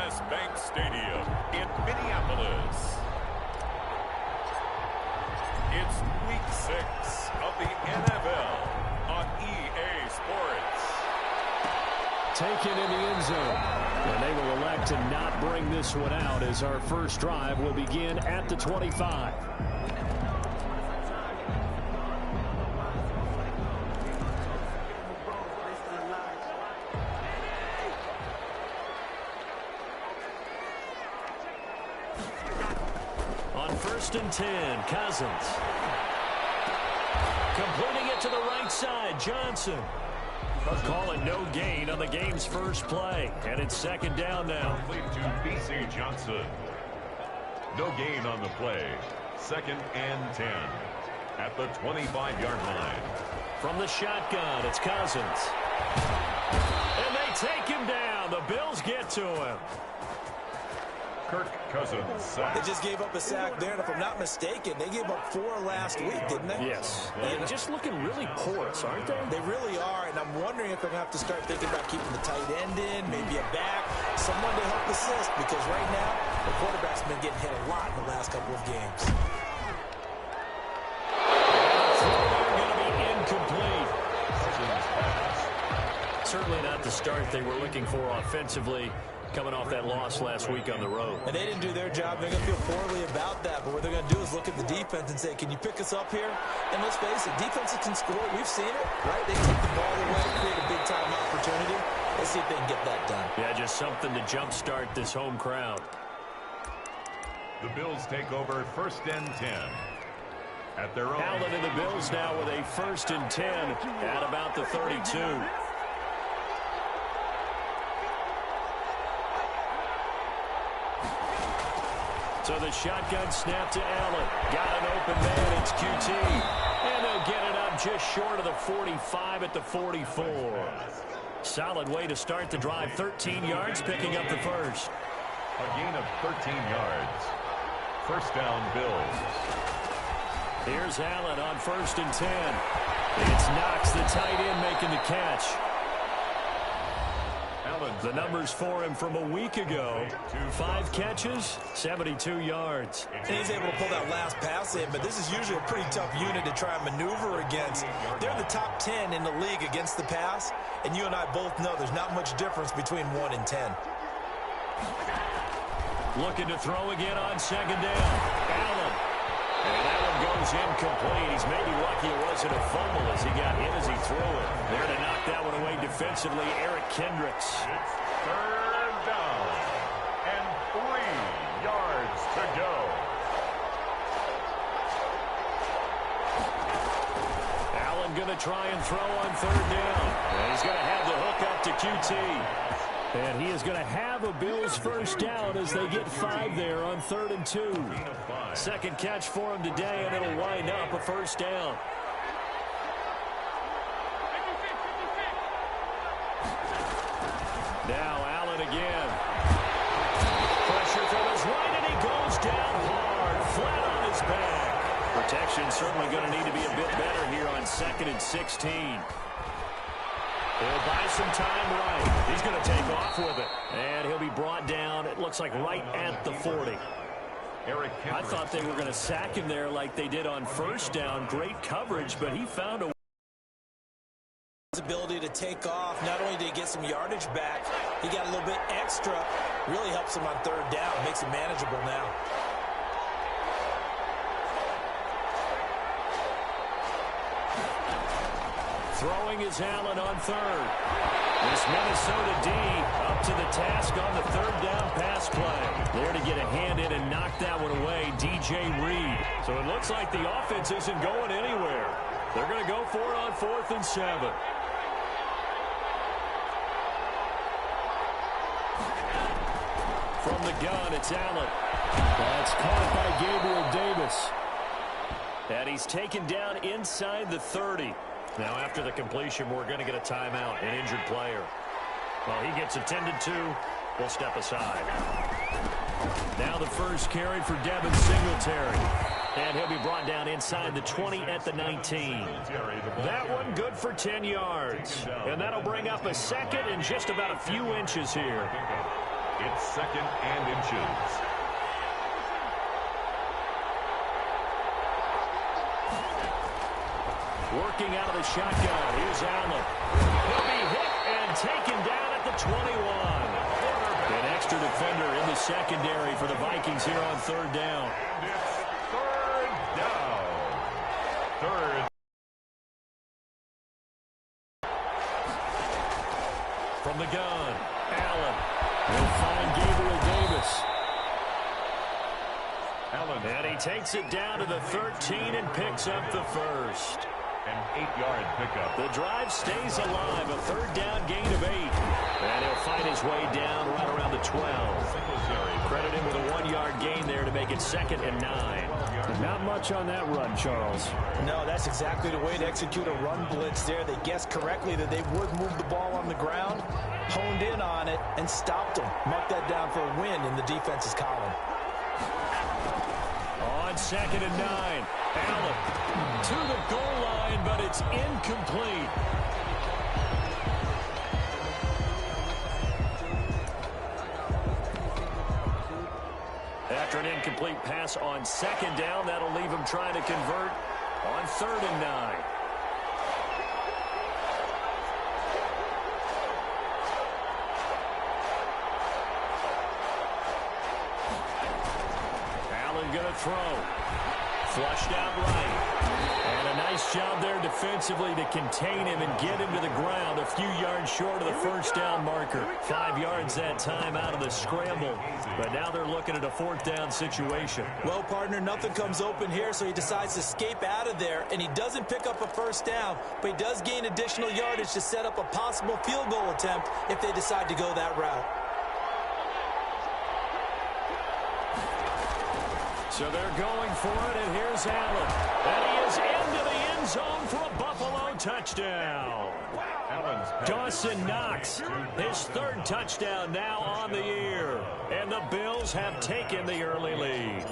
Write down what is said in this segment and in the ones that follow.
U.S. Bank Stadium in Minneapolis. It's Week 6 of the NFL on EA Sports. Taken in the end zone. And they will elect to not bring this one out as our first drive will begin at the 25. On 1st and 10, Cousins. Completing it to the right side, Johnson. Calling no gain on the game's first play. And it's 2nd down now. Complete to B.C. Johnson. No gain on the play. 2nd and 10 at the 25-yard line. From the shotgun, it's Cousins. And they take him down. The Bills get to him. Kirk Cousins sacked. They just gave up a sack there, and if I'm not mistaken, they gave up 4 last week, didn't they? Yes. And just looking really porous, aren't they? They really are, and I'm wondering if they're going to have to start thinking about keeping the tight end in, maybe a back, someone to help assist, because right now, the quarterback's been getting hit a lot in the last couple of games. Going to be incomplete. Certainly not the start they were looking for offensively, coming off that loss last week on the road. And they didn't do their job. They're going to feel poorly about that. But what they're going to do is look at the defense and say, can you pick us up here? And let's face it, defenses can score. We've seen it, right? They take the ball away, create a big-time opportunity. Let's see if they can get that done. Yeah, just something to jumpstart this home crowd. The Bills take over 1st and 10 at their own. Allen and the Bills now with a 1st and 10 at about the 32. So the shotgun snap to Allen. Got an open man. It's QT. And they'll get it up just short of the 45 at the 44. Solid way to start the drive. 13 yards, picking up the first. A gain of 13 yards. 1st down, Bills. Here's Allen on 1st and 10. It's Knox, the tight end, making the catch. The numbers for him from a week ago. 5 catches, 72 yards. And he's able to pull that last pass in, but this is usually a pretty tough unit to try and maneuver against. They're the top 10 in the league against the pass, and you and I both know there's not much difference between 1 and 10. Looking to throw again on 2nd down. Allen. And that one goes incomplete. He's maybe lucky it wasn't a fumble as he got hit as he threw it. There to knock that one away defensively, Eric Kendricks. It's 3rd down and 3 yards to go. Allen going to try and throw on 3rd down. And he's going to have the hook up to QT. And he is going to have a Bills 1st down as they get 5 there on 3rd and 2. 2nd catch for him today, and it'll wind up a 1st down. Now Allen again. Pressure from his right, and he goes down hard, flat on his back. Protection certainly going to need to be a bit better here on 2nd and 16. He'll buy some time right. He's going to take off with it. And he'll be brought down, it looks like, right at the 40. I thought they were going to sack him there like they did on 1st down. Great coverage, but he found a His ability to take off. Not only did he get some yardage back, he got a little bit extra. Really helps him on 3rd down. Makes it manageable now. Throwing is Allen on 3rd. This Minnesota D up to the task on the 3rd down pass play. There to get a hand in and knock that one away, DJ Reed. So it looks like the offense isn't going anywhere. They're going to go for it on 4th and 7. From the gun, it's Allen. That's caught by Gabriel Davis. And he's taken down inside the 30. Now, after the completion, we're going to get a timeout, an injured player. Well, he gets attended to. We'll step aside. Now the first carry for Devin Singletary. And he'll be brought down inside the 20 at the 19. That one good for 10 yards. And that'll bring up a 2nd and just about a few inches here. It's 2nd and inches. Working out of the shotgun. Here's Allen. He'll be hit and taken down at the 21. An extra defender in the secondary for the Vikings here on 3rd down. And it's 3rd down. 3rd. From the gun, Allen will find Gabriel Davis. Allen. And he takes it down to the 13 and picks up the first. An 8-yard pickup. The drive stays alive. A 3rd down gain of 8. And he'll fight his way down right around the 12. Credit him with a 1-yard gain there to make it 2nd and 9. Not much on that run, Charles. No, that's exactly the way to execute a run blitz there. They guessed correctly that they would move the ball on the ground, honed in on it, and stopped them. Marked that down for a win in the defense's column. On 2nd and 9. Allen to the goal line, but it's incomplete. After an incomplete pass on 2nd down, that'll leave him trying to convert on 3rd and 9. Allen gonna throw. Flushed out right. And a nice job there defensively to contain him and get him to the ground a few yards short of the 1st down marker. 5 yards that time out of the scramble. But now they're looking at a 4th down situation. Well, partner, nothing comes open here, so he decides to escape out of there, and he doesn't pick up a 1st down, but he does gain additional yardage to set up a possible field goal attempt if they decide to go that route. So they're going for it, and here's Allen. And he is into the end zone for a Buffalo touchdown. Dawson Knox, his 3rd touchdown now on the year. And the Bills have taken the early lead.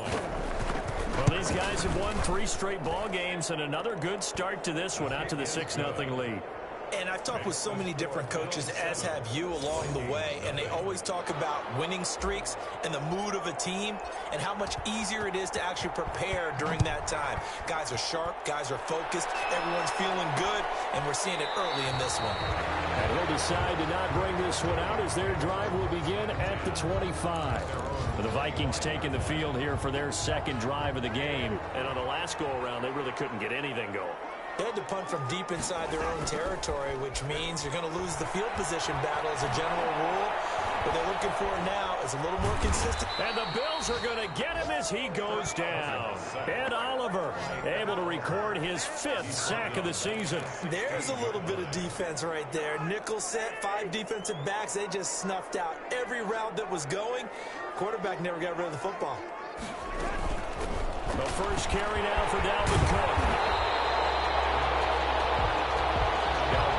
Well, these guys have won 3 straight ball games, and another good start to this one, out to the 6-0 lead. And I've talked with so many different coaches, as have you, along the way, and they always talk about winning streaks and the mood of a team and how much easier it is to actually prepare during that time. Guys are sharp, guys are focused, everyone's feeling good, and we're seeing it early in this one. And he'll decide to not bring this one out as their drive will begin at the 25. The Vikings taking the field here for their 2nd drive of the game. And on the last go-around, they really couldn't get anything going. They had to punt from deep inside their own territory, which means you're going to lose the field position battle as a general rule. What they're looking for now is a little more consistent. And the Bills are going to get him as he goes down. Ed Oliver able to record his 5th sack of the season. There's a little bit of defense right there. Nickel set, 5 defensive backs. They just snuffed out every route that was going. Quarterback never got rid of the football. The first carry now for Dalvin Cook.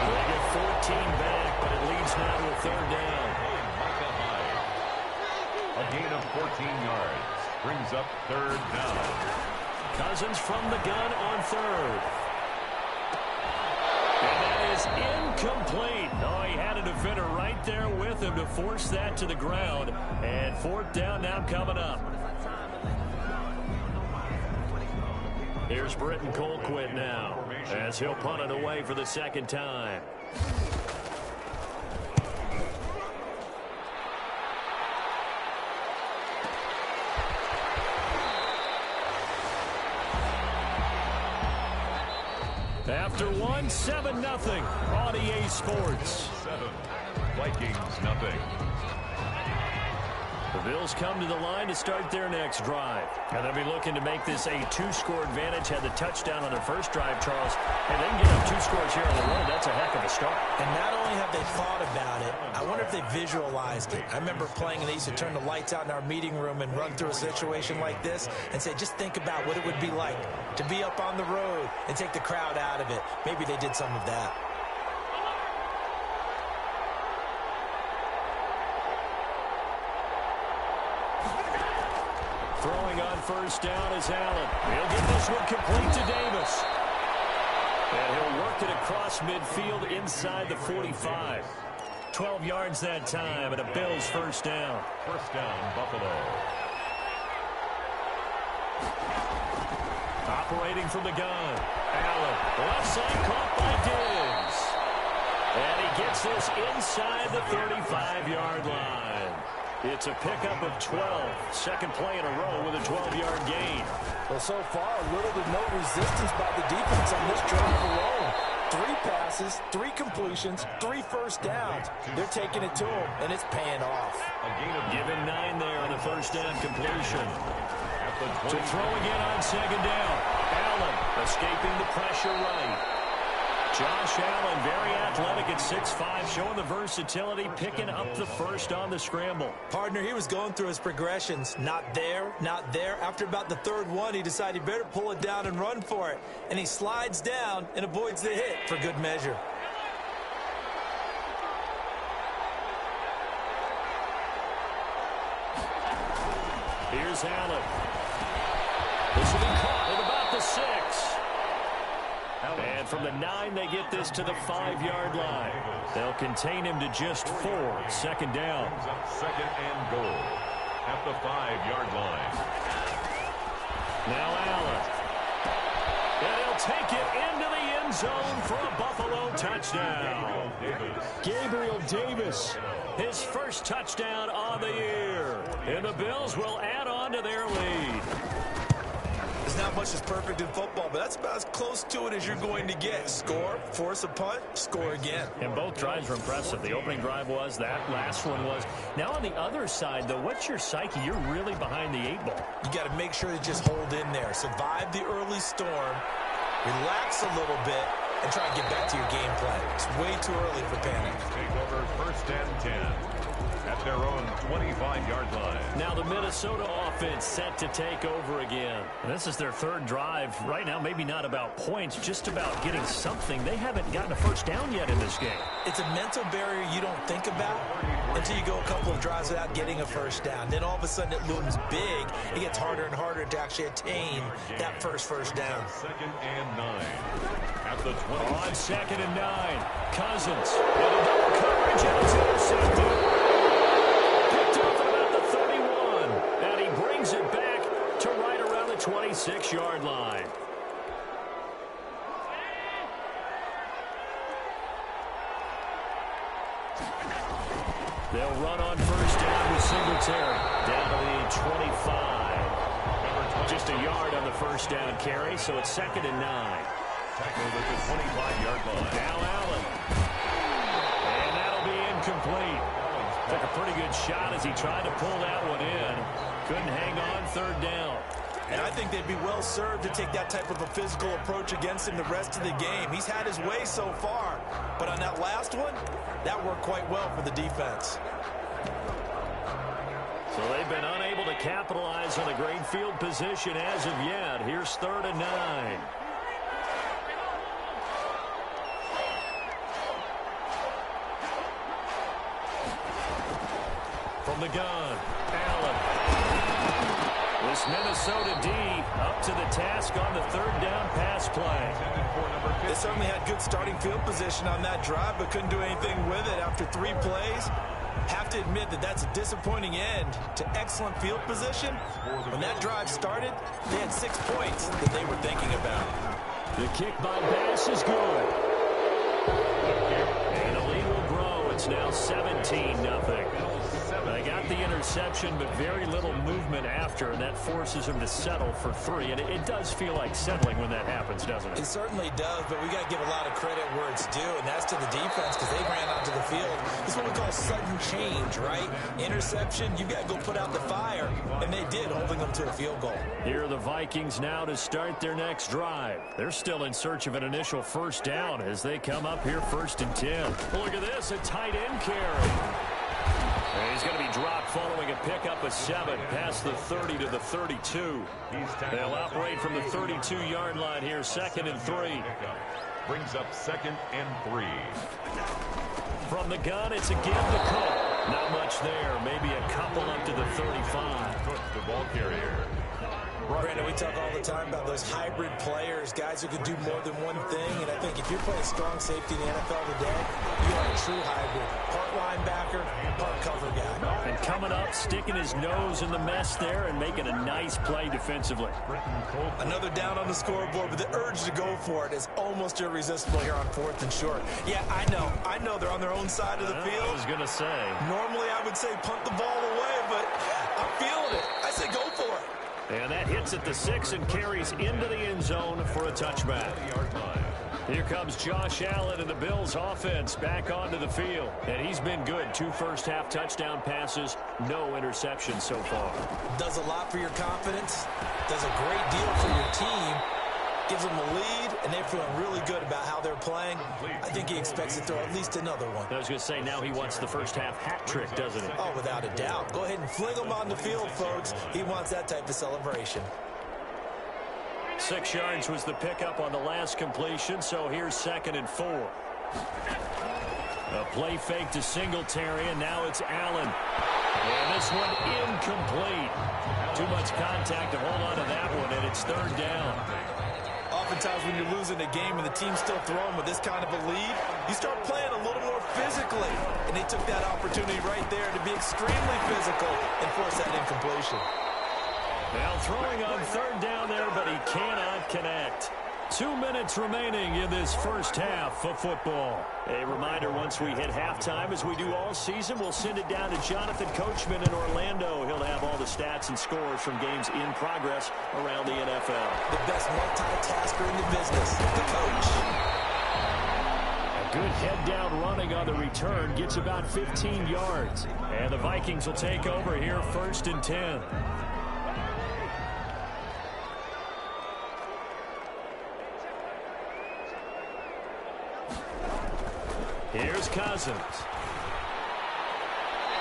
They get 14 back, but it leads now to a 3rd down. A gain of 14 yards brings up 3rd down. Cousins from the gun on 3rd. And that is incomplete. Oh, he had a defender right there with him to force that to the ground. And 4th down now coming up. Here's Britton Colquitt now as he'll punt it away for the 2nd time. After 7-0 on EA Sports. 7. Vikings nothing. The Bills come to the line to start their next drive. And they'll be looking to make this a 2-score advantage. Had the touchdown on their first drive, Charles. And they can get up 2 scores here on the road. That's a heck of a start. And not only have they thought about it, I wonder if they visualized it. I remember playing, and they used to turn the lights out in our meeting room and run through a situation like this and say, just think about what it would be like to be up on the road and take the crowd out of it. Maybe they did some of that. Throwing on first down is Allen. He'll get this one complete to Davis. And he'll work it across midfield inside the 45. 12 yards that time, and a Bills first down. First down, Buffalo. Operating from the gun. Allen, left side, caught by Diggs. And he gets this inside the 35-yard line. It's a pickup of 12. Second play in a row with a 12-yard gain. Well, so far, little to no resistance by the defense on this drive alone. 3 passes, 3 completions, 3 first downs. They're taking it to him, and it's paying off. Given 9 there on the first down completion. To throw again on second down. Allen escaping the pressure right. Josh Allen, very athletic at 6'5", showing the versatility, picking up the first on the scramble. Partner, he was going through his progressions. Not there, not there. After about the third one, he decided he better pull it down and run for it. And he slides down and avoids the hit for good measure. Here's Allen. This will be caught at about the 6. And from the 9, they get this to the 5-yard line. They'll contain him to just 4. Second down. Second and goal at the 5-yard line. Now Allen. And he'll take it into the end zone for a Buffalo touchdown. Gabriel Davis, his first touchdown on the year. And the Bills will add on to their lead. There's not much that's perfect in football, but that's about as close to it as you're going to get. Score, force a punt, score again. And both drives were impressive. The opening drive was, that last one was. Now on the other side, though, what's your psyche? You're really behind the 8 ball. You got to make sure you just hold in there. Survive the early storm, relax a little bit, and try and get back to your game plan. It's way too early for panic. Take over first and 10. At their own 25-yard line. Now the Minnesota offense set to take over again. And this is their 3rd drive. Right now, maybe not about points, just about getting something. They haven't gotten a first down yet in this game. It's a mental barrier you don't think about until you go a couple of drives without getting a first down. Then all of a sudden it looms big. It gets harder and harder to actually attain that first down. Second and 9. At the 20. On second and 9, Cousins with a double coverage, and it's intercepted. Picked off at about the 31, and he brings it back to right around the 26-yard line. They'll run on first down with Singletary down to the 25. Just a yard on the first down carry, so it's second and 9. Tackled at the 25-yard line. Now Allen. And that'll be incomplete. Took a pretty good shot as he tried to pull that one in. Couldn't hang on, third down. And I think they'd be well served to take that type of a physical approach against him the rest of the game. He's had his way so far. But on that last one, that worked quite well for the defense. So they've been unable to capitalize on a great field position as of yet. Here's 3rd and 9. From the gun, Allen. This Minnesota D up to the task on the 3rd down pass play. They certainly had good starting field position on that drive, but couldn't do anything with it after 3 plays. Have to admit that that's a disappointing end to excellent field position. When that drive started, they had 6 points that they were thinking about. The kick by Bass is good. And the lead will grow. It's now 17-0. They got the interception, but very little movement after, and that forces them to settle for 3. And it does feel like settling when that happens, doesn't it? It certainly does, but we got to give a lot of credit where it's due, and that's to the defense because they ran onto the field. This is what we call sudden change, right? Interception, you got to go put out the fire, and they did, holding them to a field goal. Here are the Vikings now to start their next drive. They're still in search of an initial first down as they come up here 1st and 10. Look at this, a tight end carry. And he's going to be dropped following a pickup of 7 past the 30 to the 32. They'll operate from the 32-yard line here, 2nd and 3. Brings up 2nd and 3. From the gun, it's again to Cook. Not much there, maybe a couple up to the 35. Cook, the ball carrier. Brandon, we talk all the time about those hybrid players, guys who can do more than one thing. And I think if you're playing strong safety in the NFL today, you are a true hybrid. Part linebacker, part cover guy. And coming up, sticking his nose in the mess there and making a nice play defensively. Another down on the scoreboard, but the urge to go for it is almost irresistible here on 4th and short. Yeah, I know they're on their own side of the field. I was going to say. Normally I would say punt the ball away, but I'm feeling it. I say go for it. And that hits at the 6 and carries into the end zone for a touchback. Here comes Josh Allen and the Bills offense back onto the field. And he's been good. 2 first-half touchdown passes, no interceptions so far. Does a lot for your confidence, does a great deal for your team, gives them a lead, and they're feeling really good about how they're playing. I think he expects to throw at least another one. I was going to say, now he wants the first-half hat trick, doesn't he? Oh, without a doubt. Go ahead and fling him on the field, folks. He wants that type of celebration. 6 yards was the pickup on the last completion, so here's 2nd and 4. A play fake to Singletary, and now it's Allen. And this one incomplete. Too much contact to hold on to that one, and it's 3rd down. Oftentimes when you're losing a game and the team's still throwing with this kind of a lead, you start playing a little more physically. And they took that opportunity right there to be extremely physical and force that incompletion. Now throwing on 3rd down there, but he cannot connect. 2 minutes remaining in this first half of football. A reminder, once we hit halftime, as we do all season, we'll send it down to Jonathan Coachman in Orlando. He'll have all the stats and scores from games in progress around the NFL. The best multitasker in the business, the coach. A good head-down running on the return, gets about 15 yards. And the Vikings will take over here 1st and 10. Here's Cousins.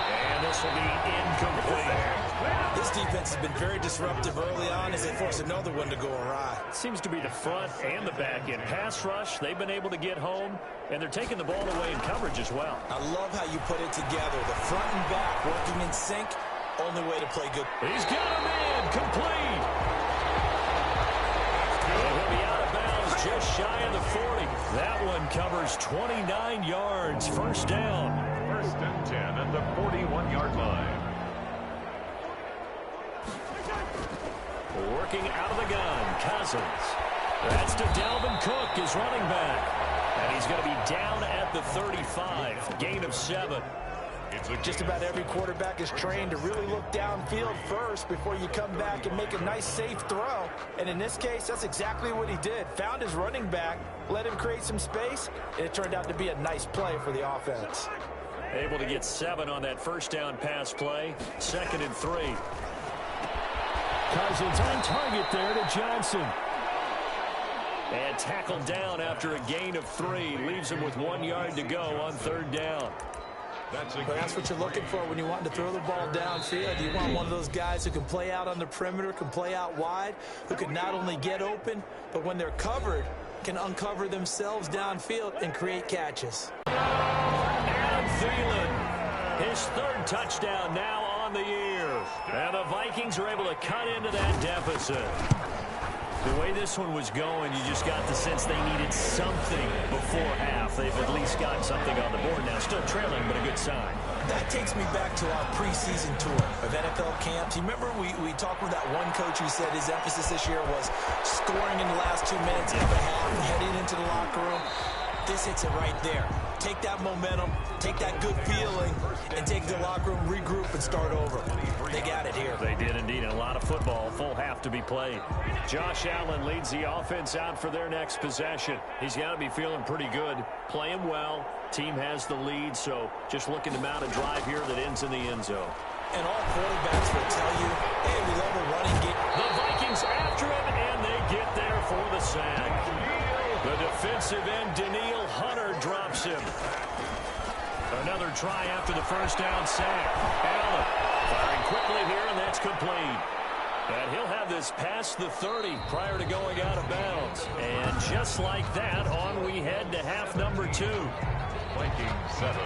And this will be incomplete. This defense has been very disruptive early on as they force another one to go awry. Seems to be the front and the back end. Pass rush, they've been able to get home, and they're taking the ball away in coverage as well. I love how you put it together. The front and back working in sync, only way to play good. He's got him in, complete. He'll be out of bounds just shy of the 40. That one covers 29 yards. 1st down. 1st and 10 at the 41-yard line. Working out of the gun, Cousins. That's to Dalvin Cook, his running back. And he's going to be down at the 35. Gain of 7. Just about every quarterback is trained to really look downfield first before you come back and make a nice, safe throw. And in this case, that's exactly what he did. Found his running back, let him create some space, and it turned out to be a nice play for the offense. Able to get 7 on that 1st down pass play. 2nd and 3. Cousins on target there to Johnson. And tackled down after a gain of 3. Leaves him with 1 yard to go on 3rd down. That's what you're looking for when you want to throw the ball downfield. You want one of those guys who can play out on the perimeter, can play out wide, who can not only get open, but when they're covered, can uncover themselves downfield and create catches. Adam Thielen, his 3rd touchdown now on the year. And the Vikings are able to cut into that deficit. The way this one was going, you just got the sense they needed something before half. They've at least got something on the board now. Still trailing, but a good sign. That takes me back to our preseason tour of NFL camps. You remember we talked with that one coach who said his emphasis this year was scoring in the last 2 minutes of a half, heading into the locker room. This hits it right there. Take that momentum, take that good feeling, and take the locker room, regroup, and start over. They got it here. They did indeed. And a lot of football, full half to be played. Josh Allen leads the offense out for their next possession. He's got to be feeling pretty good, playing well. Team has the lead, so just looking to mount a drive here that ends in the end zone. And all quarterbacks will tell you, hey, we love a running game. The Vikings after him, and they get there for the sack. The defensive end, Daniil Hunter, drops him. Another try after the 1st down sack. Allen firing quickly here, and that's complete. And he'll have this past the 30 prior to going out of bounds. And just like that, on we head to half number 2. Vikings 7.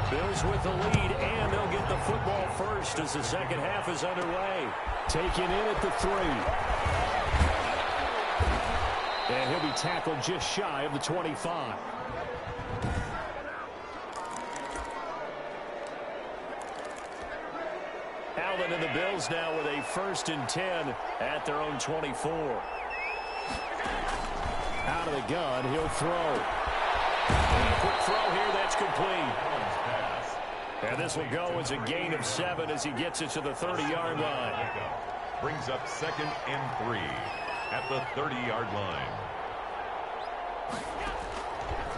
Bills with the lead, and they'll get the football first as the second half is underway. Taken in at the 3. And he'll be tackled just shy of the 25. Allen and the Bills now with a 1st and 10 at their own 24. Out of the gun, he'll throw. And a quick throw here, that's complete. And this will go as a gain of 7 as he gets it to the 30-yard line. Brings up 2nd and 3 at the 30-yard line.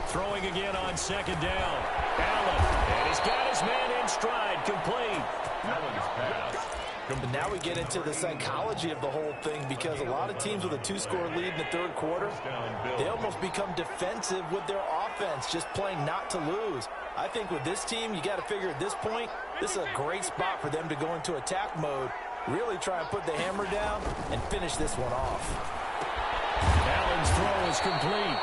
Throwing again on 2nd down. Allen, and he's got his man in stride, complete. Allen's pass. But now we get into the psychology of the whole thing, because a lot of teams with a 2-score lead in the 3rd quarter, they almost become defensive with their offense, just playing not to lose. I think with this team, you got to figure at this point, this is a great spot for them to go into attack mode, really try and put the hammer down and finish this one off. Allen's throw is complete.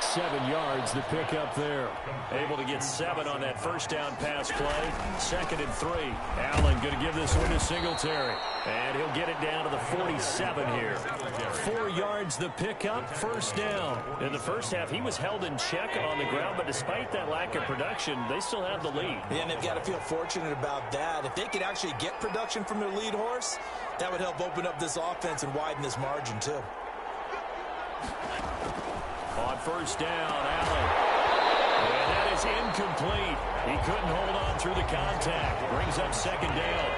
7 yards the pick up there. Able to get 7 on that 1st down pass play. 2nd and 3. Allen going to give this one to Singletary. And he'll get it down to the 47 here. 4 yards the pickup, 1st down. In the first half, he was held in check on the ground, but despite that lack of production, they still have the lead. Yeah, and they've got to feel fortunate about that. If they could actually get production from their lead horse, that would help open up this offense and widen this margin too. On 1st down, Allen. And that is incomplete. He couldn't hold on through the contact. Brings up 2nd down.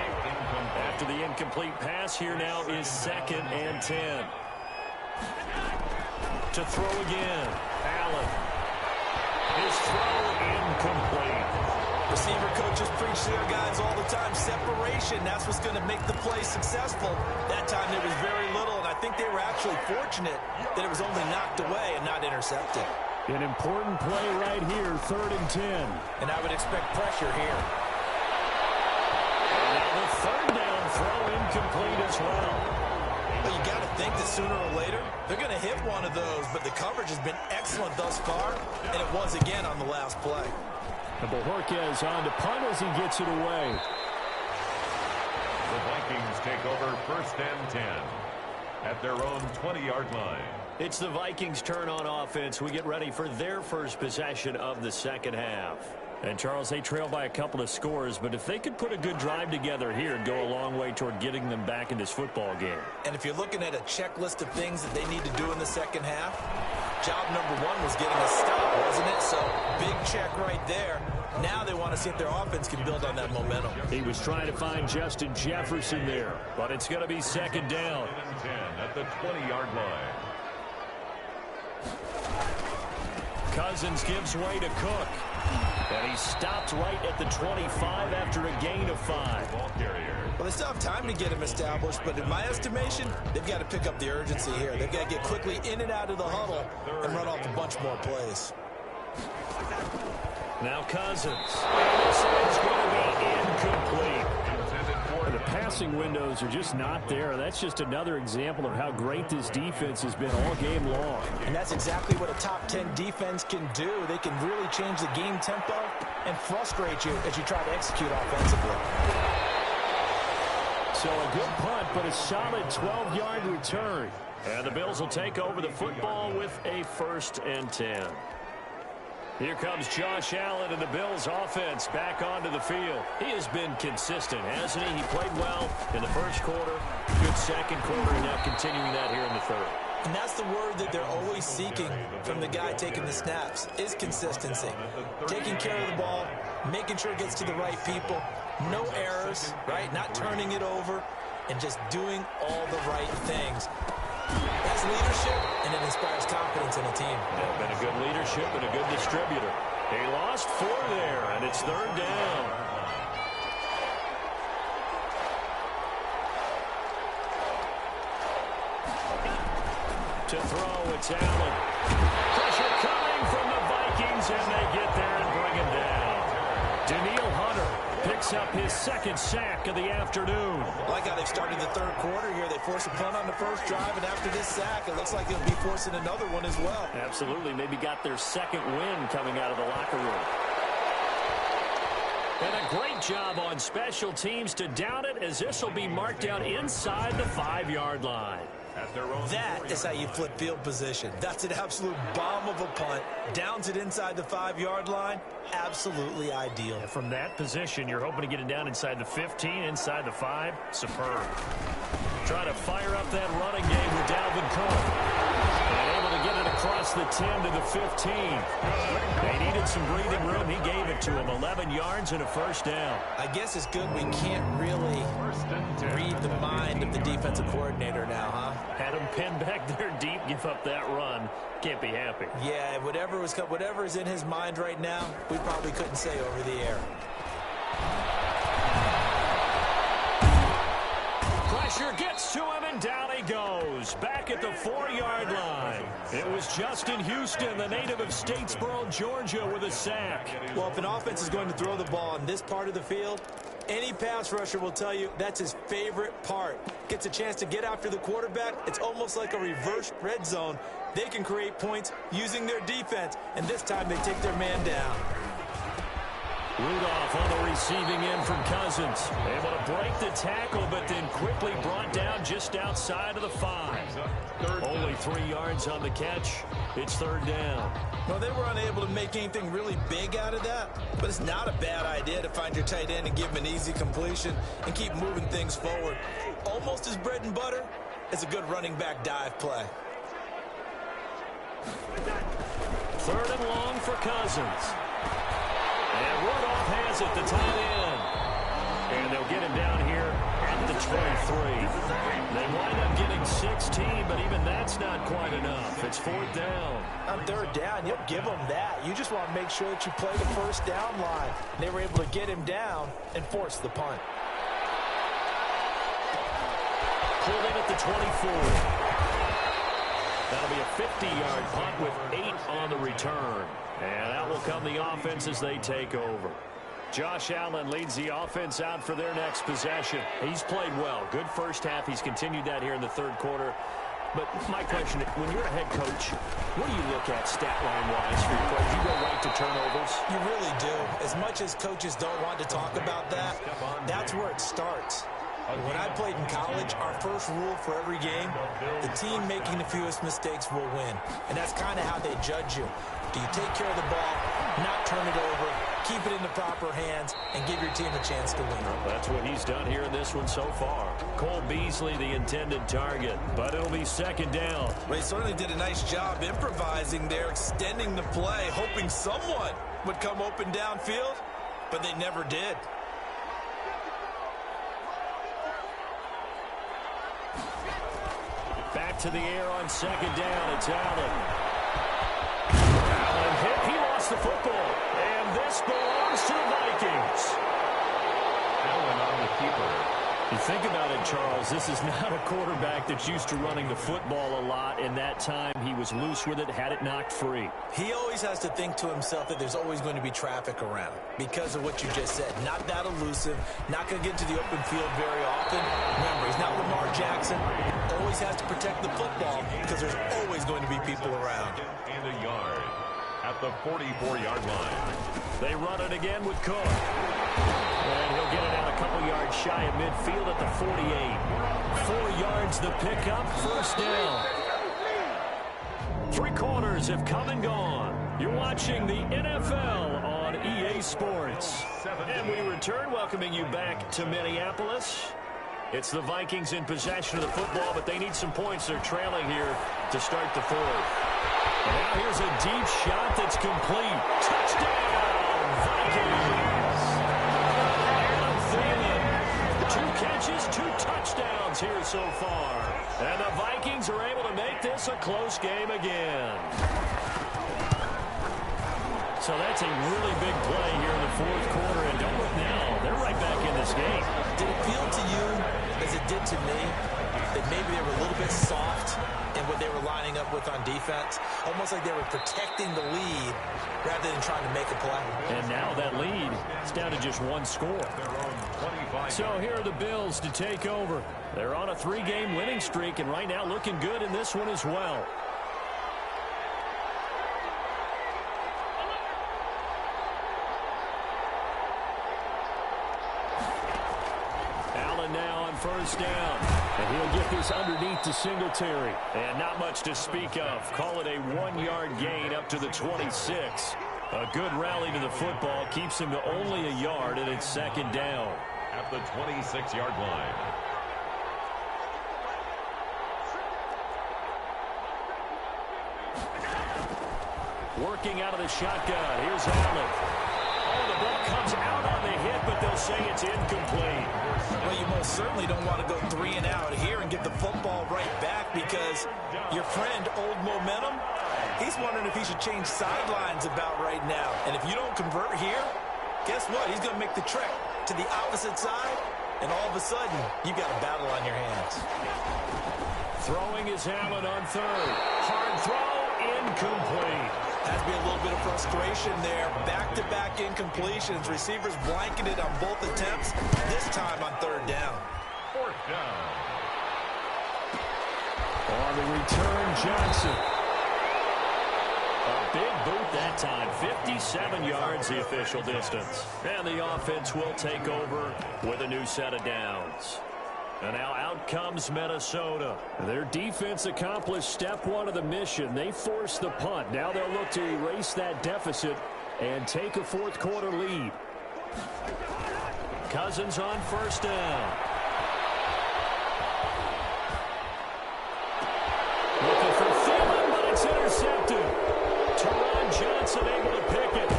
After the incomplete pass, here now is 2nd and 10. To throw again, Allen. His throw incomplete. Receiver coaches preach to their guys all the time. Separation, that's what's going to make the play successful. That time it was very little, and I think they were actually fortunate that it was only knocked away and not intercepted. An important play right here, 3rd and 10. And I would expect pressure here. And now the 3rd down throw incomplete as well. But you got to think that sooner or later, they're going to hit one of those, but the coverage has been excellent thus far, and it was again on the last play. And Bojorquez on to punt as he gets it away. The Vikings take over 1st and 10 at their own 20-yard line. It's the Vikings' turn on offense. We get ready for their first possession of the 2nd half. And, Charles, they trail by a couple of scores, but if they could put a good drive together here, it'd go a long way toward getting them back in this football game. And if you're looking at a checklist of things that they need to do in the 2nd half, job number 1 was getting a stop, wasn't it? So, big check right there. Now they want to see if their offense can build on that momentum. He was trying to find Justin Jefferson there. But it's going to be 2nd down. 2nd and 10 at the 20-yard line. Cousins gives way to Cook. And he stopped right at the 25 after a gain of 5. Ball carrier. Well, they still have time to get him established, but in my estimation, they've got to pick up the urgency here. They've got to get quickly in and out of the huddle and run off a bunch more plays. Now Cousins. And this is going to be incomplete. The passing windows are just not there. That's just another example of how great this defense has been all game long. And that's exactly what a top 10 defense can do. They can really change the game tempo and frustrate you as you try to execute offensively. So a good punt, but a solid 12-yard return. And the Bills will take over the football with a 1st and 10. Here comes Josh Allen and the Bills offense back onto the field. He has been consistent, hasn't he? He played well in the 1st quarter, good 2nd quarter, and now continuing that here in the 3rd. And that's the word that they're always seeking from the guy taking the snaps, is consistency. Taking care of the ball, making sure it gets to the right people, no errors, right? Not turning it over, and just doing all the right things. That's leadership, and it inspires confidence in a team. Yeah, been a good leadership and a good distributor. He lost 4 there, and it's 3rd down. To throw, it's Allen. Pressure coming from the Vikings, and they get there and bring him down. Daniil Hunter picks up his 2nd sack of the afternoon. I like how they've started the 3rd quarter here. They force a punt on the 1st drive, and after this sack, it looks like they'll be forcing another one as well. Absolutely. Maybe got their 2nd win coming out of the locker room. And a great job on special teams to down it, as this will be marked down inside the 5-yard line. That is how you flip field position. That's an absolute bomb of a punt. Downs it inside the 5-yard line. Absolutely ideal. And from that position, you're hoping to get it down inside the 15, inside the 5. Superb. Trying to fire up that running game with Dalvin Cook. And able to get it across the 10 to the 15. They needed some breathing room. He gave it to him. 11 yards and a first down. I guess it's good we can't really read the mind of the defensive coordinator now, huh? Had him pinned back there deep, give up that run. Can't be happy. Yeah, whatever is in his mind right now, we probably couldn't say over the air. Pressure gets to him, and down he goes. Back at the 4-yard line. It was Justin Houston, the native of Statesboro, Georgia, with a sack. Well, if an offense is going to throw the ball in this part of the field, any pass rusher will tell you that's his favorite part. Gets a chance to get after the quarterback. It's almost like a reverse red zone. They can create points using their defense, and this time they take their man down. Rudolph on the receiving end from Cousins. Able to break the tackle, but then quickly brought down just outside of the 5. Only 3 yards on the catch. It's 3rd down. Well, they were unable to make anything really big out of that, but it's not a bad idea to find your tight end and give him an easy completion and keep moving things forward. Almost as bread and butter as a good running back dive play. 3rd and long for Cousins. And Rudolph has it, the tight end. And they'll get him down here at the 23. They wind up getting 16, but even that's not quite enough. It's 4th down. On 3rd down, you'll give them that. You just want to make sure that you play the first down line. They were able to get him down and force the punt. Pulled in at the 24. That'll be a 50-yard punt with 8 on the return. And out will come the offense as they take over. Josh Allen leads the offense out for their next possession. He's played well. Good first half. He's continued that here in the 3rd quarter. But my question, when you're a head coach, what do you look at stat line-wise for your players? You go right to turnovers? You really do. As much as coaches don't want to talk about that, that's where it starts. When I played in college, our first rule for every game, the team making the fewest mistakes will win. And that's kind of how they judge you. Do you take care of the ball, not turn it over, keep it in the proper hands, and give your team a chance to win? Well, that's what he's done here in this one so far. Cole Beasley, the intended target, but it'll be 2nd down. Well, he certainly did a nice job improvising there, extending the play, hoping someone would come open downfield, but they never did. Back to the air on 2nd down. It's Allen. Allen hit. He lost the football. And this belongs to the Vikings. Allen on the keeper. You think about it, Charles, this is not a quarterback that's used to running the football a lot. In that time, he was loose with it, had it knocked free. He always has to think to himself that there's always going to be traffic around because of what you just said. Not that elusive, not going to get into the open field very often. Remember, he's not Lamar Jackson. Always has to protect the football because there's always going to be people around. And a yard at the 44-yard line. They run it again with Cook. And he'll get it out a couple yards shy of midfield at the 48. 4 yards the pickup, 1st down. 3 quarters have come and gone. You're watching the NFL on EA Sports. And we return, welcoming you back to Minneapolis. It's the Vikings in possession of the football, but they need some points. They're trailing here to start the 4th. And now here's a deep shot that's complete. Touchdown, Vikings! Adam Thielen, 2 catches, 2 touchdowns here so far. And the Vikings are able to make this a close game again. So that's a really big play here in the 4th quarter. And don't look now, they're right back in this game. Did it feel to you, as it did to me, that maybe they were a little bit soft in what they were lining up with on defense? Almost like they were protecting the lead rather than trying to make a play. And now that lead is down to just 1 score. So here are the Bills to take over. They're on a 3-game winning streak, and right now looking good in this one as well. first down. And he'll get this underneath to Singletary. And not much to speak of. Call it a 1-yard gain up to the 26. A good rally to the football keeps him to only a yard, and it's second down. At the 26-yard line. Working out of the shotgun. Here's Allen. Oh, the ball comes out on the hit, but they'll say it's incomplete. Well, you most certainly don't want to go 3 and out here and get the football right back because your friend, Old Momentum, he's wondering if he should change sidelines about right now. And if you don't convert here, guess what? He's going to make the trek to the opposite side, and all of a sudden, you've got a battle on your hands. Throwing is Allen on third. Hard throw, incomplete. Has to be a little bit of frustration there. Back-to-back incompletions. Receivers blanketed on both attempts, this time on third down. Fourth down. On the return, Johnson. A big boot that time. 57 yards the official distance. And the offense will take over with a new set of downs. And now out comes Minnesota. Their defense accomplished step 1 of the mission. They forced the punt. Now they'll look to erase that deficit and take a fourth quarter lead. Cousins on first down. Looking for Thielen, but it's intercepted. Teron Johnson able to pick it.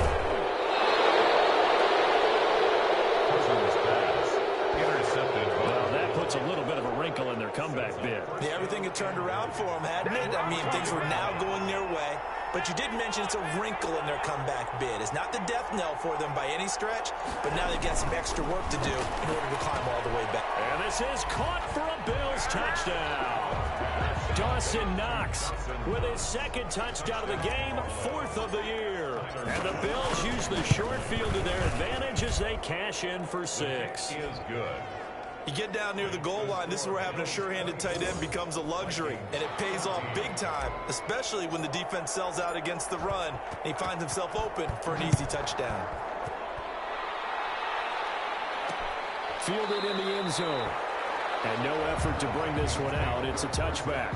Cousins pass. Intercepted. Well, that puts a little bit of a wrinkle in their comeback bid. Yeah, everything had turned around for them, hadn't it? I mean, things were now going their way. But you did mention it's a wrinkle in their comeback bid. It's not the death knell for them by any stretch, but now they've got some extra work to do in order to climb all the way back. And this is caught for a Bills touchdown. Dawson Knox with his second touchdown of the game, 4th of the year. And the Bills use the short field to their advantage as they cash in for 6. He is good. You get down near the goal line, this is where having a sure-handed tight end becomes a luxury, and it pays off big time, especially when the defense sells out against the run, and he finds himself open for an easy touchdown. Fielded in the end zone. And no effort to bring this one out. It's a touchback.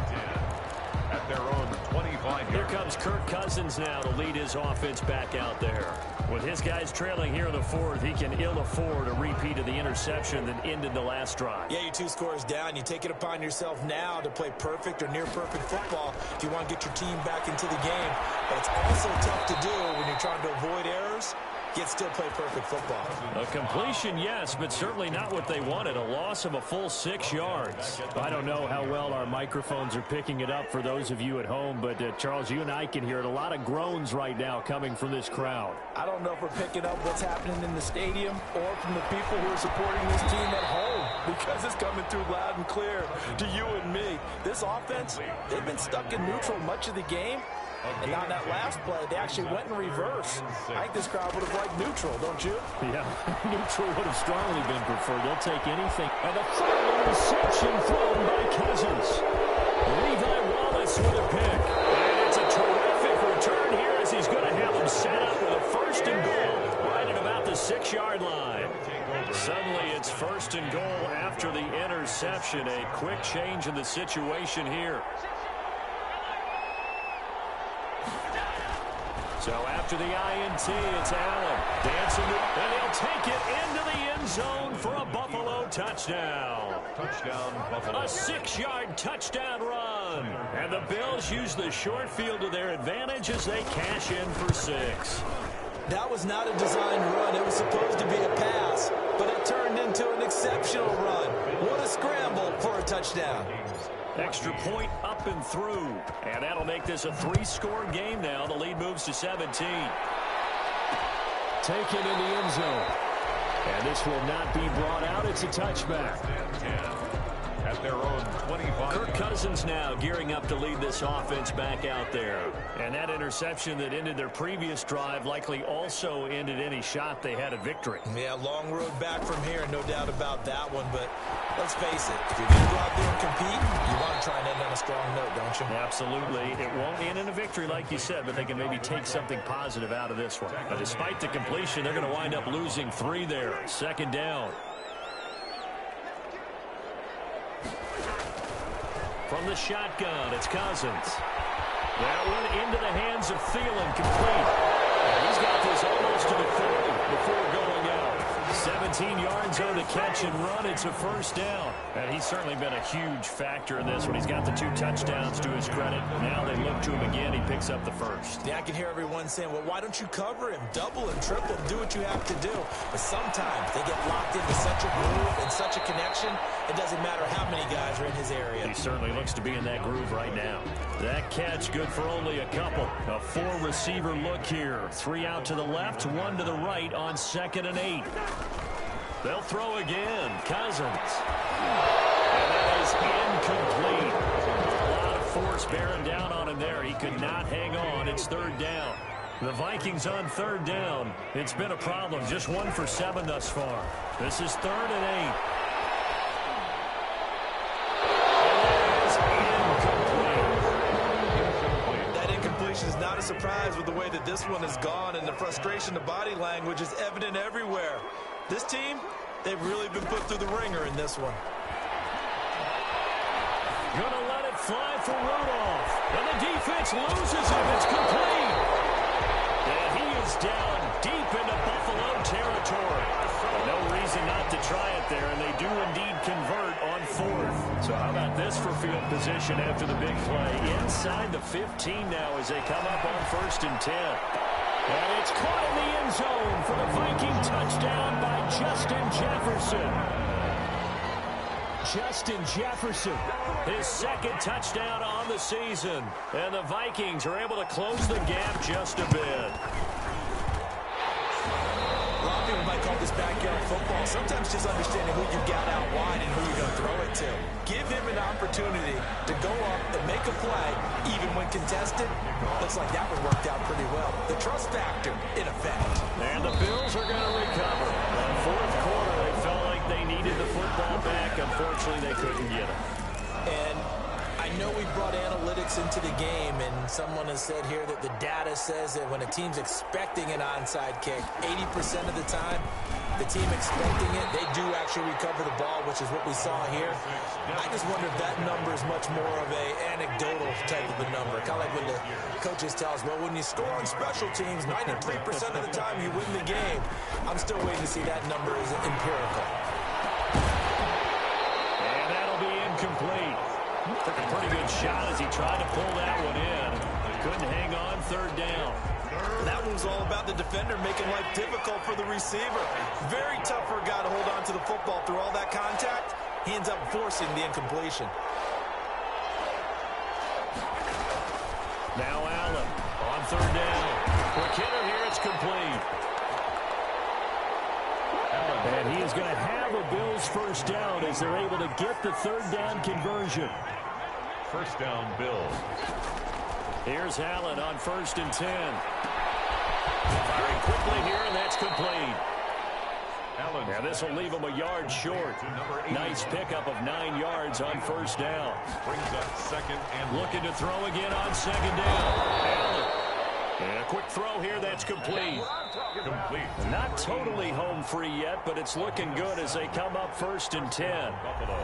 At their own 25. Here comes Kirk Cousins now to lead his offense back out there. With his guys trailing here in the 4th, he can ill afford a repeat of the interception that ended the last drive. Yeah, you're 2 scores down. You take it upon yourself now to play perfect or near-perfect football if you want to get your team back into the game. But it's also tough to do when you're trying to avoid errors, yet still play perfect football. A completion, yes, but certainly not what they wanted. A loss of a full 6 yards. I don't know how well our microphones are picking it up for those of you at home, but Charles, you and I can hear it. A lot of groans right now coming from this crowd. I don't know if we're picking up what's happening in the stadium or from the people who are supporting this team at home, because it's coming through loud and clear to you and me. This offense, they've been stuck in neutral much of the game. And on that last play, they actually went in reverse. I think this crowd would have liked neutral, don't you? Yeah, neutral would have strongly been preferred. They'll take anything. And the final interception thrown by Cousins. Levi Wallace with a pick. And it's a terrific return here as he's going to have them set up with a 1st and goal right at about the 6-yard line. Suddenly it's 1st and goal after the interception. A quick change in the situation here. So after the INT, it's Allen dancing, and he'll take it into the end zone for a Buffalo touchdown. Touchdown, Buffalo. A 6-yard touchdown run. And the Bills use the short field to their advantage as they cash in for 6. That was not a designed run. It was supposed to be a pass, but it turned into an exceptional run. What a scramble for a touchdown. Extra point up and through. And that'll make this a 3-score game now. The lead moves to 17. Taken in the end zone. And this will not be brought out. It's a touchback. At their own 25. Kirk Cousins now gearing up to lead this offense back out there. And that interception that ended their previous drive likely also ended any shot they had at victory. Yeah, long road back from here, no doubt about that one. But let's face it, if you're going to go out there and compete, you want to try and end on a strong note, don't you? Absolutely. It won't end in a victory like you said, but they can maybe take something positive out of this one. But despite the completion, they're going to wind up losing 3 there. 2nd down. From the shotgun, it's Cousins. That one into the hands of Thielen, complete. And he's got this almost to the 30 before going out. 17 yards on the catch and run. It's a first down. And he's certainly been a huge factor in this one. He's got the 2 touchdowns to his credit. Now they look to him again. He picks up the first. Yeah, I can hear everyone saying, well, why don't you cover him? Double him, triple him, do what you have to do. But sometimes they get locked into such a groove and such a connection, it doesn't matter how many guys are in his area. He certainly looks to be in that groove right now. That catch good for only a couple. A 4-receiver look here. 3 out to the left, 1 to the right on 2nd and 8. They'll throw again. Cousins. And that is incomplete. A lot of force bearing down on him there. He could not hang on. It's 3rd down. The Vikings on 3rd down. It's been a problem. Just 1 for 7 thus far. This is 3rd and 8. Is not a surprise with the way that this one has gone, and the frustration, the body language is evident everywhere. This team, they've really been put through the ringer in this one. Gonna let it fly for Rudolph. And the defense loses him. It's complete. And he is down deep into Buffalo territory. No reason not to try it there, and they do indeed convert on 4th. So how about this for field position after the big play? Inside the 15 now as they come up on 1st and 10. And it's caught in the end zone for the Viking touchdown by Justin Jefferson. Justin Jefferson, his 2nd touchdown on the season. And the Vikings are able to close the gap just a bit. A lot of people might call this backyard football. Sometimes just understanding who you got out wide and who you're going to throw it to. Give him an opportunity to go up and make a play, even when contested. Looks like that one worked out pretty well. The trust factor, in effect. And the Bills are going to recover. In 4th quarter, they felt like they needed the football back. Unfortunately, they couldn't get it. And I know we brought analytics into the game, and someone has said here that the data says that when a team's expecting an onside kick, 80% of the time, the team expecting it, they do actually recover the ball, which is what we saw here. I just wonder if that number is much more of a anecdotal type of a number. Kind of like when the coaches tell us, well, when you score on special teams, 93% of the time you win the game. I'm still waiting to see that number is empirical. And that'll be incomplete. Took a pretty good shot as he tried to pull that one in. Couldn't hang on 3rd down. That one's all about the defender making life difficult for the receiver. Very tough for a guy to hold on to the football through all that contact. He ends up forcing the incompletion. Now Allen on 3rd down. Quick hitter here, it's complete. And he is going to have a Bills first down as they're able to get the 3rd down conversion. First down, Bills. Here's Allen on 1st and 10. Firing quickly here, and that's complete. Now this will leave him a yard short. Nice pickup of 9 yards on 1st down. Brings up 2nd and looking to throw again on 2nd down. Allen. And a quick throw here, that's complete. Not totally home free yet, but it's looking good as they come up 1st and 10. Buffalo.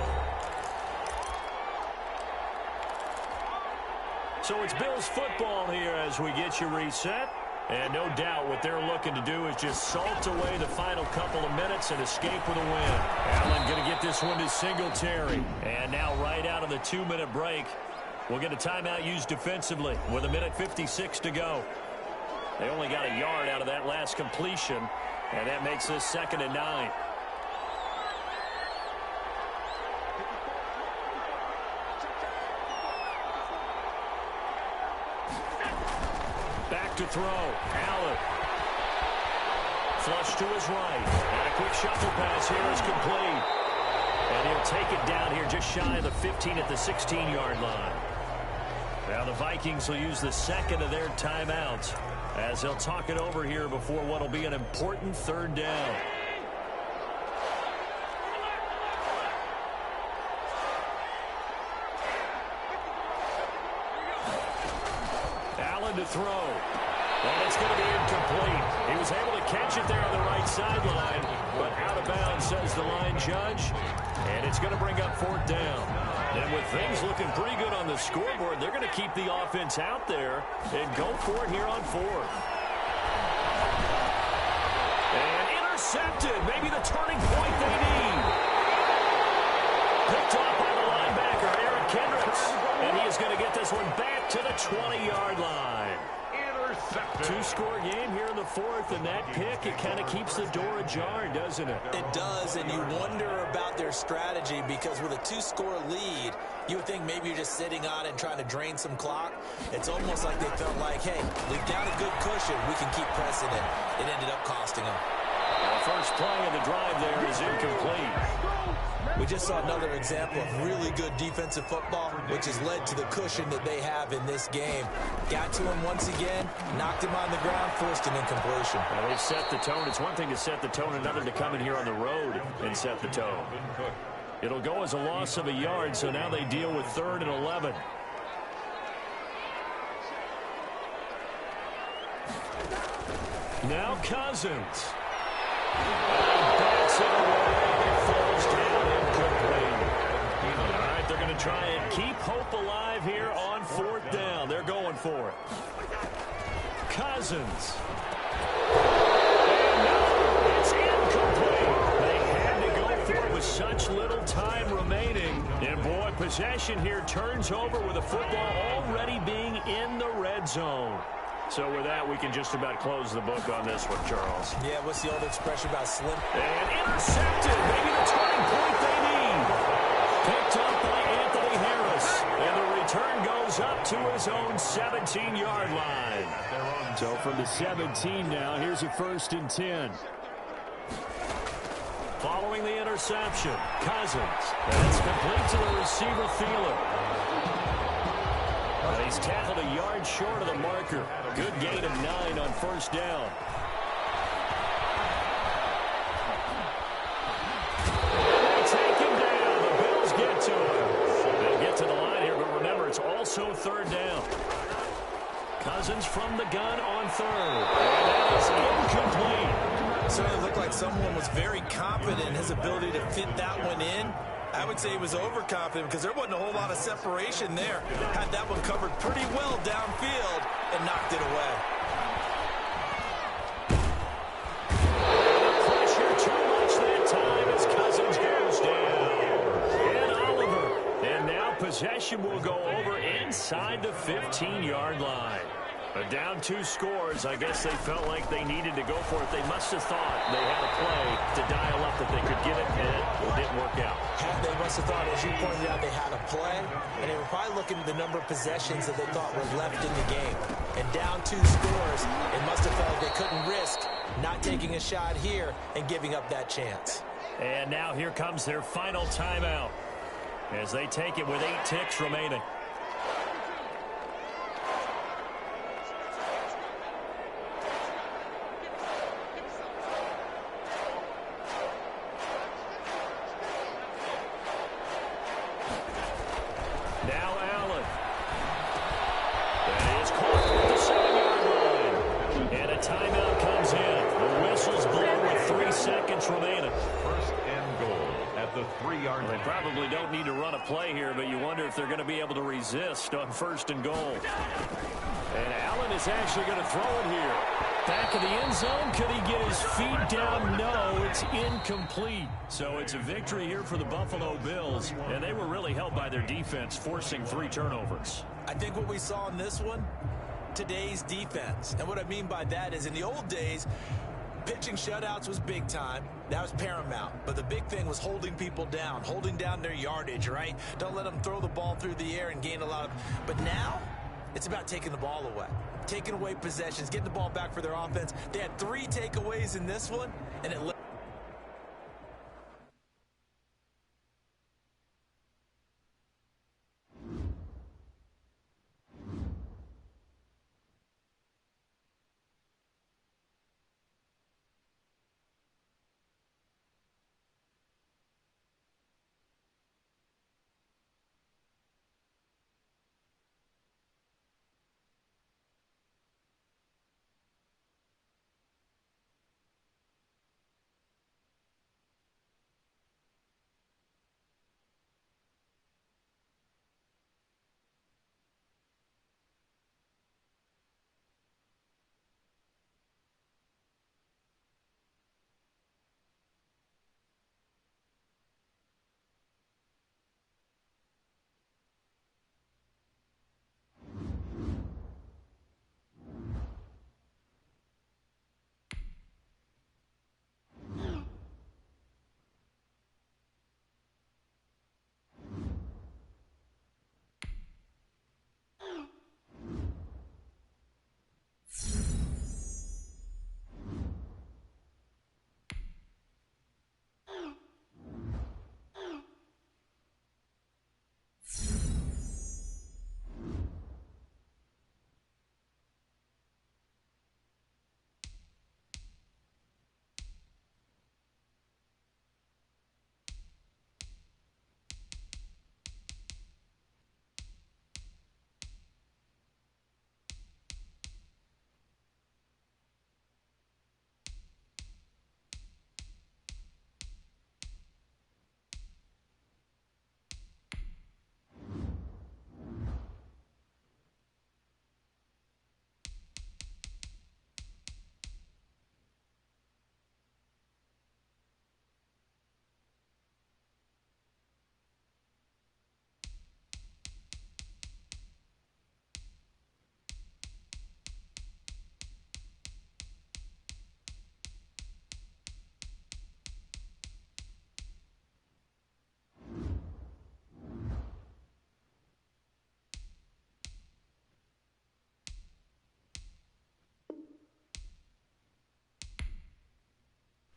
So it's Bills football here as we get you reset. And no doubt what they're looking to do is just salt away the final couple of minutes and escape with a win. Allen going to get this one to Singletary. And now right out of the 2-minute break, we'll get a timeout used defensively with 1:56 to go. They only got a yard out of that last completion, and that makes this 2nd and 9. Back to throw. Allen. Flush to his right. And a quick shuffle pass here is complete. And he'll take it down here just shy of the 15 at the 16-yard line. Now the Vikings will use the 2nd of their timeouts as they'll talk it over here before what will be an important 3rd down. Allen to throw. And it's going to be incomplete. He was able to catch it there on the right sideline, but out of bounds, says the line judge. And it's going to bring up 4th down. And with things looking pretty good on the scoreboard, they're going to keep the offense out there and go for it here on 4th. And intercepted. Maybe the turning point they need. Picked off by the linebacker, Eric Kendricks. And he is going to get this one back to the 20-yard line. Two-score game here in the 4th, and that pick, it kind of keeps the door ajar, doesn't it? It does, and you wonder about their strategy because with a 2-score lead, you would think maybe you're just sitting on it and trying to drain some clock. It's almost like they felt like, hey, we've got a good cushion. We can keep pressing it. It ended up costing them. The first play of the drive there is incomplete. We just saw another example of really good defensive football, which has led to the cushion that they have in this game. Got to him once again, knocked him on the ground, forced an incompletion. Well, they've set the tone. It's one thing to set the tone, another to come in here on the road and set the tone. It'll go as a loss of a yard, so now they deal with 3rd and 11. Now Cousins. Backs it away. Falls down incomplete. All right, they're going to try and keep hope alive here on 4th down. They're going for it. Cousins. And no, it's incomplete. They had to go for it with such little time remaining. And boy, possession here turns over with the football already being in the red zone. So with that, we can just about close the book on this one, Charles. Yeah, what's the old expression about slim? And intercepted. Maybe the turning point they need. Picked up by Anthony Harris. And the return goes up to his own 17-yard line. So from the 17 now, here's a 1st and 10. Following the interception, Cousins. That's complete to the receiver, Thielen. He's tackled a yard short of the marker. Good gain of 9 on 1st down. They take him down. The Bills get to him. They'll get to the line here, but remember, it's also 3rd down. Cousins from the gun on 3rd. And that is incomplete. It certainly looked like someone was very confident in his ability to fit that one in. I would say he was overconfident because there wasn't a whole lot of separation there. Had that one covered pretty well downfield and knocked it away. Pressure too much that time as Cousins goes down. And Oliver. And now possession will go over inside the 15-yard line. But down 2 scores, I guess they felt like they needed to go for it. They must have thought they had a play to dial up that they could get it, and it didn't work out. They must have thought, as you pointed out, they had a play, and they were probably looking at the number of possessions that they thought were left in the game. And down 2 scores, they must have felt like they couldn't risk not taking a shot here and giving up that chance. And now here comes their final timeout as they take it with 8 ticks remaining. Remaining. 1st and goal at the 3-yard line. They probably don't need to run a play here, but you wonder if they're going to be able to resist on 1st and goal. And Allen is actually going to throw it here. Back of the end zone. Could he get his feet down? No, it's incomplete. So it's a victory here for the Buffalo Bills, and they were really helped by their defense, forcing 3 turnovers. I think what we saw in this one, today's defense. And what I mean by that is in the old days, pitching shutouts was big time. That was paramount. But the big thing was holding people down, holding down their yardage, right? Don't let them throw the ball through the air and gain a lot of... But now, it's about taking the ball away. Taking away possessions, getting the ball back for their offense. They had 3 takeaways in this one, and it